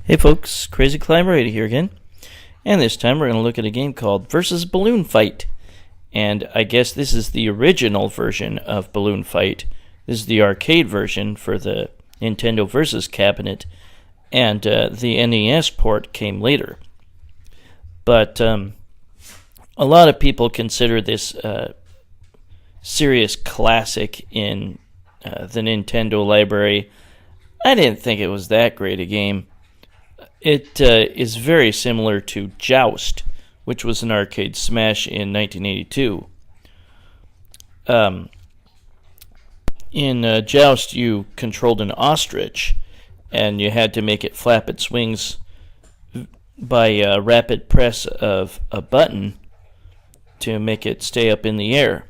Hey folks, Crazy Climber 80 here again, and this time we're going to look at a game called Versus Balloon Fight, and I guess this is the original version of Balloon Fight. This is the arcade version for the Nintendo Versus cabinet, and the NES port came later. But a lot of people consider this serious classic in the Nintendo library. I didn't think it was that great a game. It is very similar to JOUST, which was an arcade smash in 1982. In JOUST, you controlled an ostrich, and you had to make it flap its wings by a rapid press of a button to make it stay up in the air.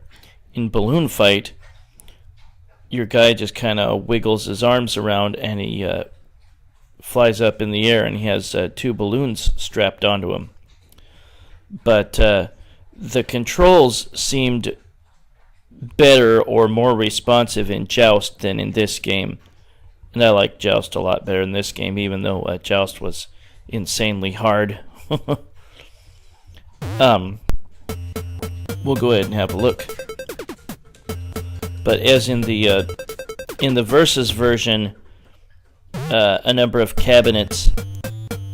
In Balloon Fight, your guy just kind of wiggles his arms around, and he flies up in the air, and he has two balloons strapped onto him. But the controls seemed better or more responsive in JOUST than in this game. And I like JOUST a lot better in this game, even though JOUST was insanely hard. We'll go ahead and have a look. But as in the Versus version, a number of cabinets.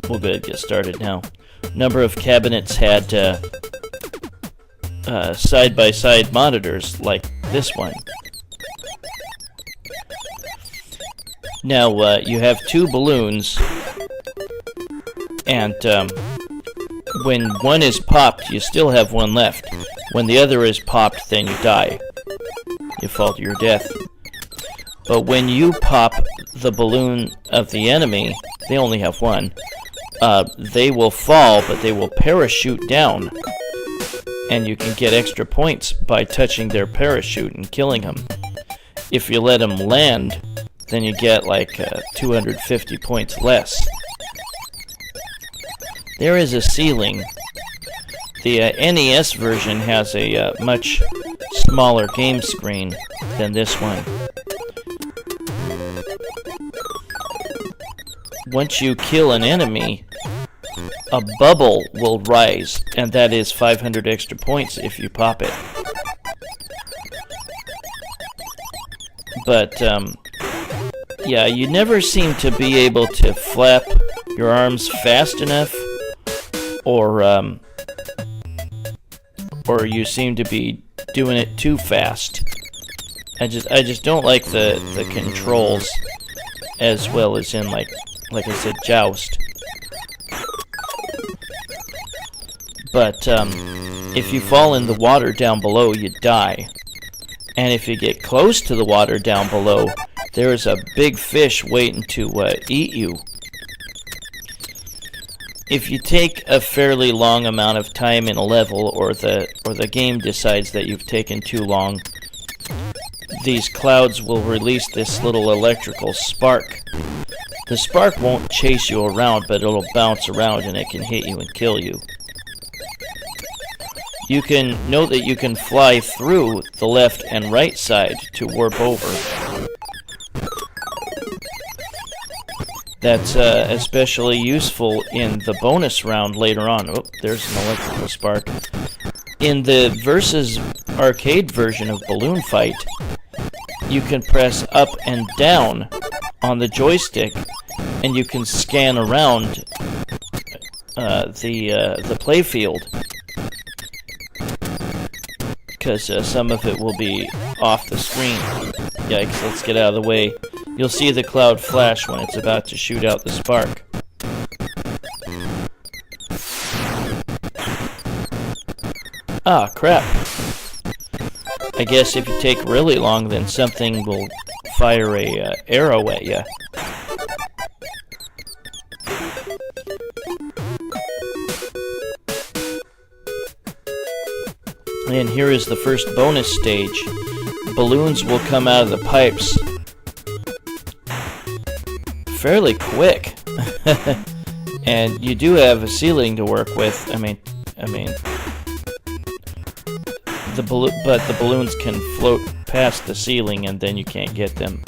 We'll go ahead and get started now. A number of cabinets had side-by-side monitors like this one. Now you have two balloons, and when one is popped, you still have one left. When the other is popped, then you die. You fall to your death. But when you pop the balloon of the enemy, they only have one, they will fall, but they will parachute down. And you can get extra points by touching their parachute and killing them. If you let them land, then you get like 250 points less. There is a ceiling. The NES version has a much smaller game screen than this one. Once you kill an enemy, a bubble will rise, and that is 500 extra points if you pop it. But, yeah, you never seem to be able to flap your arms fast enough, or you seem to be doing it too fast. I just don't like the controls as well as in like I said, JOUST. But if you fall in the water down below, you die. And if you get close to the water down below, there is a big fish waiting to eat you. If you take a fairly long amount of time in a level, or the game decides that you've taken too long, these clouds will release this little electrical spark. The spark won't chase you around, but it'll bounce around and it can hit you and kill you. You can note that you can fly through the left and right side to warp over. That's especially useful in the bonus round later on. Oh, there's an electrical spark. In the Versus arcade version of Balloon Fight, you can press up and down on the joystick, and you can scan around the playfield, because some of it will be off the screen. Yikes, let's get out of the way. You'll see the cloud flash when it's about to shoot out the spark. Ah, crap. I guess if you take really long, then something will fire a arrow at you. And here is the first bonus stage. Balloons will come out of the pipes fairly quick. And you do have a ceiling to work with. I mean, but the balloons can float past the ceiling, and then you can't get them.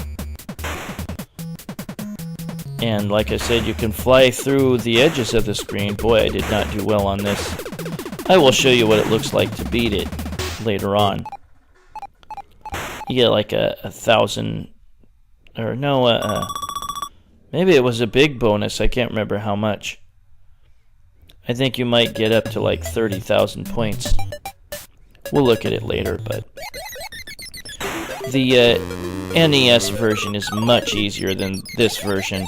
And like I said, you can fly through the edges of the screen. Boy, I did not do well on this. I will show you what it looks like to beat it later on. You get like a 1,000, or no, maybe it was a big bonus. I can't remember how much. I think you might get up to like 30,000 points. We'll look at it later, but the NES version is much easier than this version.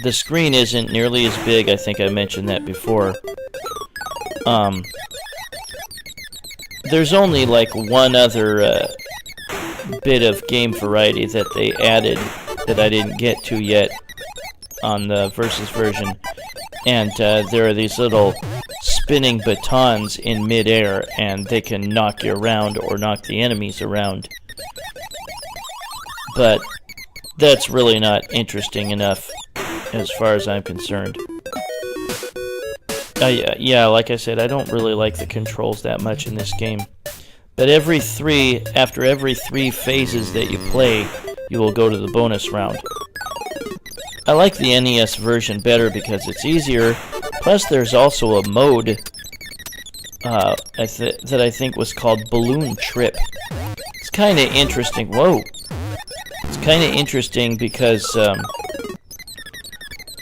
The screen isn't nearly as big. I think I mentioned that before. There's only like one other bit of game variety that they added that I didn't get to yet on the Versus version, and there are these little spinning batons in midair, and they can knock you around or knock the enemies around. But that's really not interesting enough as far as I'm concerned. Yeah, like I said, I don't really like the controls that much in this game. But after every three phases that you play, you will go to the bonus round. I like the NES version better because it's easier. Plus, there's also a mode that I think was called Balloon Trip. It's kind of interesting. Whoa! It's kind of interesting because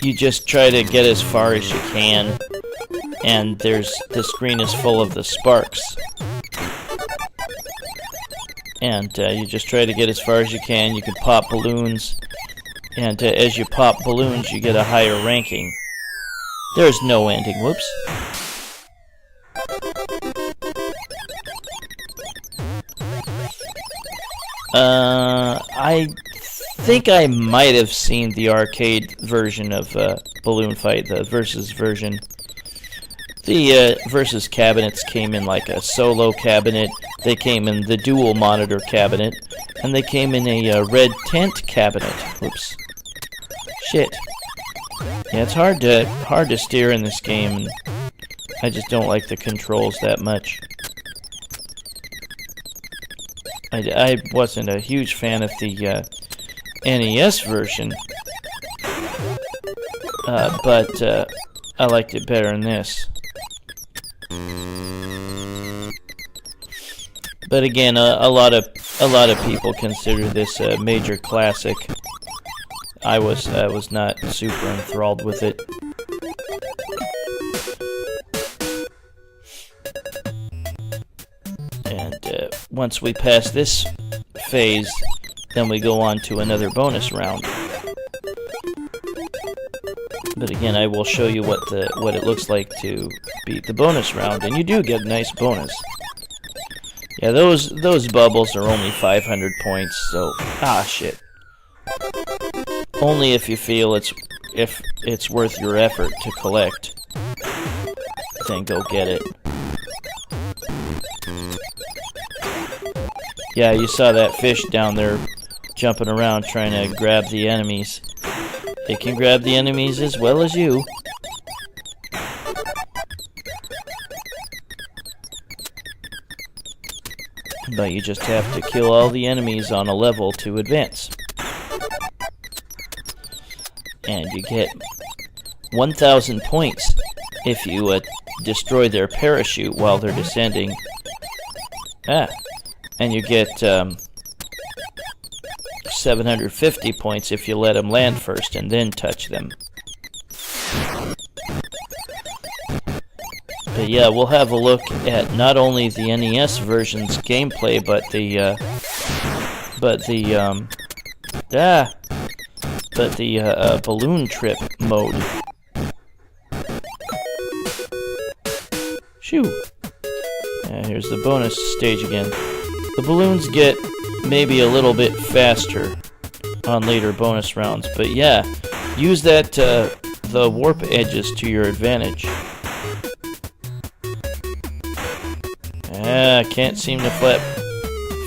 you just try to get as far as you can, and the screen is full of the sparks. And you just try to get as far as you can. You can pop balloons, and as you pop balloons, you get a higher ranking. There's no ending. Whoops. I think I might have seen the arcade version of Balloon Fight, the Versus version. The Versus cabinets came in like a solo cabinet, they came in the dual monitor cabinet, and they came in a red tent cabinet. Whoops. Shit. Yeah, it's hard to steer in this game. I just don't like the controls that much. I wasn't a huge fan of the NES version, but I liked it better than this. But again, a lot of people consider this a major classic. I was not super enthralled with it. And once we pass this phase, then we go on to another bonus round. But again, I will show you what it looks like to beat the bonus round, and you do get a nice bonus. Yeah, those bubbles are only 500 points, so shit. Only if you feel it's worth your effort to collect, then go get it. Yeah, you saw that fish down there jumping around trying to grab the enemies. It can grab the enemies as well as you. But you just have to kill all the enemies on a level to advance. And you get 1,000 points if you destroy their parachute while they're descending. And you get 750 points if you let them land first and then touch them. But yeah, we'll have a look at not only the NES version's gameplay, but the balloon trip mode. Shoo! Here's the bonus stage again. The balloons get maybe a little bit faster on later bonus rounds, but yeah, use the warp edges to your advantage. Can't seem to flap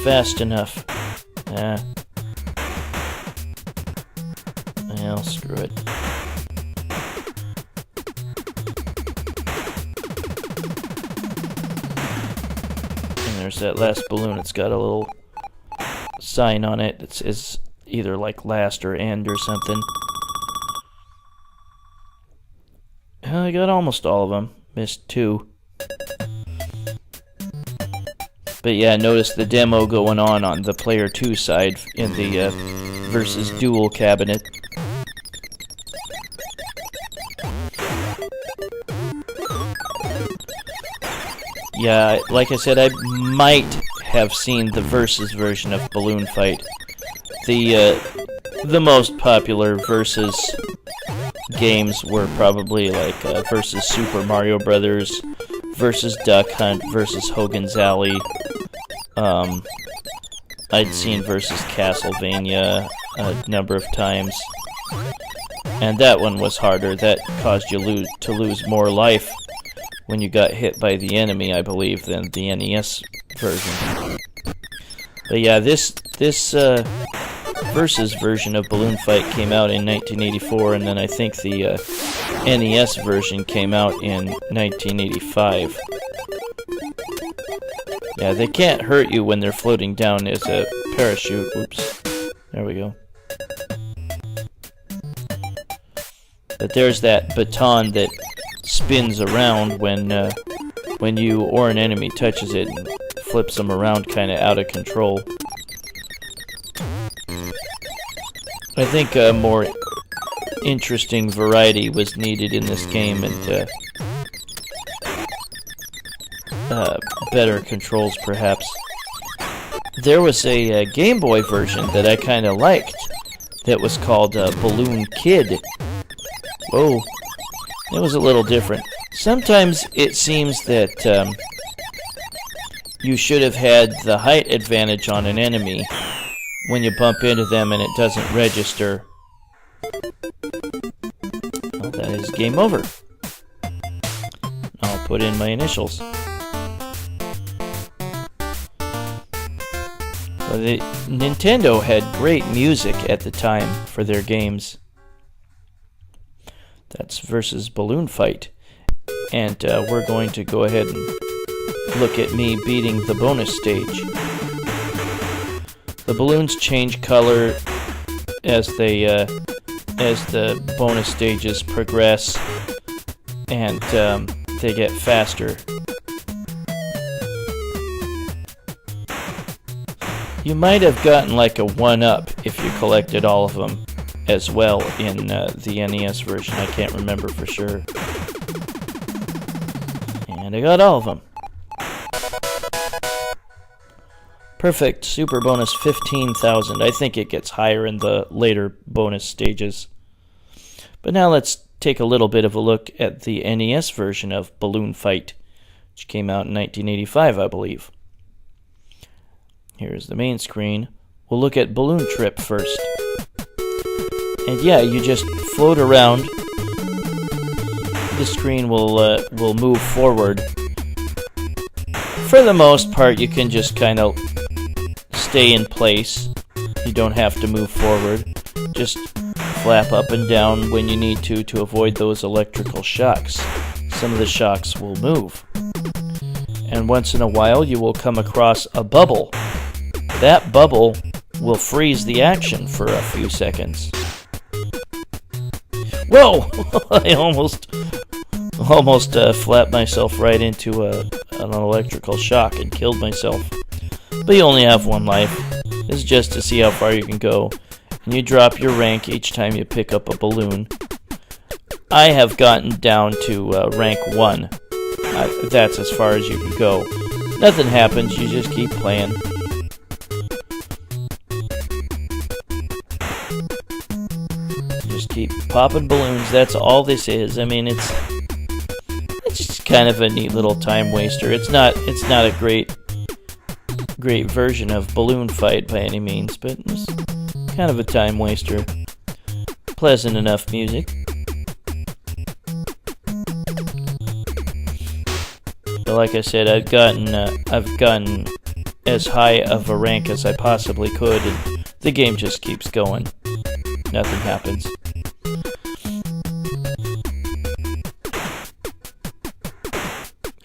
fast enough. Well, screw it. And there's that last balloon. It's got a little sign on it that says either like last or end or something. I got almost all of them. Missed 2. But yeah, notice the demo going on the player 2 side in the versus dual cabinet. Yeah, like I said, I might have seen the versus version of Balloon Fight. The most popular versus games were probably like versus Super Mario Brothers, versus Duck Hunt, versus Hogan's Alley. I'd seen versus Castlevania a number of times, and that one was harder. That caused you to lose more life when you got hit by the enemy, I believe, than the NES version. But yeah, this versus version of Balloon Fight came out in 1984, and then I think the NES version came out in 1985. Yeah, they can't hurt you when they're floating down as a parachute. Oops. There we go. But there's that baton that spins around when you or an enemy touches it and flips them around kind of out of control. I think a more interesting variety was needed in this game, and better controls perhaps. There was a Game Boy version that I kind of liked that was called Balloon Kid. Whoa, it was a little different. Sometimes it seems that you should have had the height advantage on an enemy when you bump into them and it doesn't register. Well, that is game over. I'll put in my initials. Well, Nintendo had great music at the time for their games. That's versus Balloon Fight. And we're going to go ahead and look at me beating the bonus stage. The balloons change color as the bonus stages progress, and they get faster. You might have gotten like a 1-up if you collected all of them as well in the NES version. I can't remember for sure. And I got all of them. Perfect. Super bonus 15,000. I think it gets higher in the later bonus stages. But now let's take a little bit of a look at the NES version of Balloon Fight, which came out in 1985, I believe. Here's the main screen. We'll look at Balloon Trip first. And yeah, you just float around. The screen will move forward. For the most part, you can just kind of stay in place. You don't have to move forward. Just flap up and down when you need to avoid those electrical shocks. Some of the shocks will move. And once in a while, you will come across a bubble. That bubble will freeze the action for a few seconds. Whoa! I almost flapped myself right into an electrical shock and killed myself. But you only have 1 life. This is just to see how far you can go. And you drop your rank each time you pick up a balloon. I have gotten down to rank 1. That's as far as you can go. Nothing happens, you just keep playing. Just keep popping balloons, that's all this is. I mean, it's just kind of a neat little time waster. It's not a great version of Balloon Fight by any means, but it's kind of a time waster. Pleasant enough music. But like I said, I've gotten as high of a rank as I possibly could, and the game just keeps going. Nothing happens.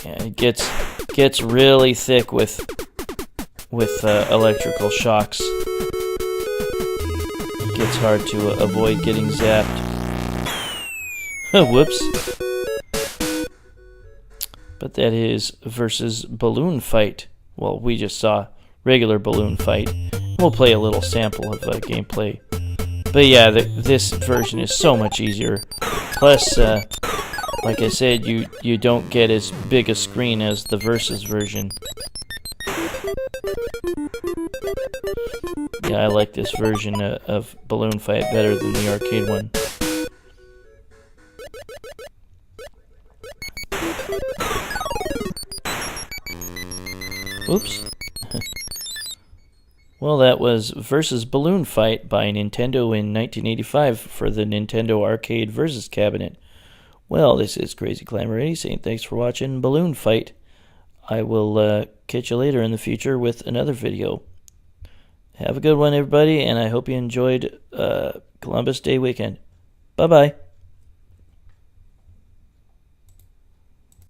Yeah, it gets really thick with electrical shocks. It gets hard to avoid getting zapped. Whoops. but that is versus balloon fight. Well, we just saw regular balloon fight. We'll play a little sample of gameplay. But yeah, this version is so much easier. Plus, like I said, you don't get as big a screen as the versus version. Yeah, I like this version of Balloon Fight better than the arcade one. Oops. Well, that was Versus Balloon Fight by Nintendo in 1985 for the Nintendo Arcade Versus Cabinet. Well, this is Crazy Climber 80 saying thanks for watching Balloon Fight. I will catch you later in the future with another video. Have a good one, everybody, and I hope you enjoyed Columbus Day weekend. Bye-bye.